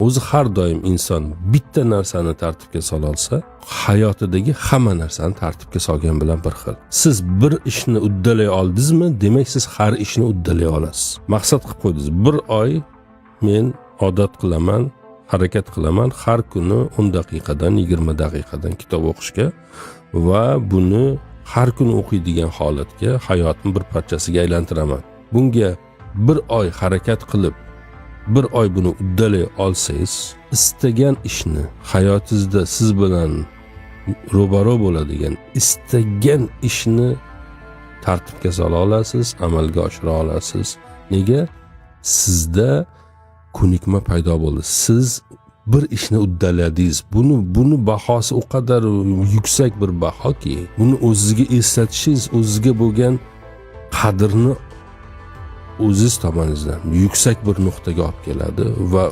O'zi har doim inson bitta narsani tartibga sola olsa, hayotidagi hamma narsani tartibga solgan bilan bir xil. Siz bir ishni uddalay oldingizmi, demak siz har ishni uddalay olasiz. Maqsad qilib qo'ydingiz. Bir oy men odat qilaman, harakat qilaman har kuni 10 daqiqadan 20 daqiqadan kitob o'qishga va buni har kuni o'qiydigan holatga hayotim bir parchasiga aylantiraman. Bunga bir oy harakat qilib, bir oy buni uddalay olsangiz, istagan ishni hayotingizda siz bilan ro'baro bo'ladigan istagan ishni tartibga sola olasiz, amalga oshira olasiz. Nega? Sizda ko'nikma paydo bo'ldi. Siz bir ishni uddaladingiz. Buni bahosi o qadar yuksak bir bahoki, buni o'zingizga eslatishingiz, o'zingizga bo'lgan qadrni o'zingiz tomoningizdan yuksak bir nuqtaga olib keladi va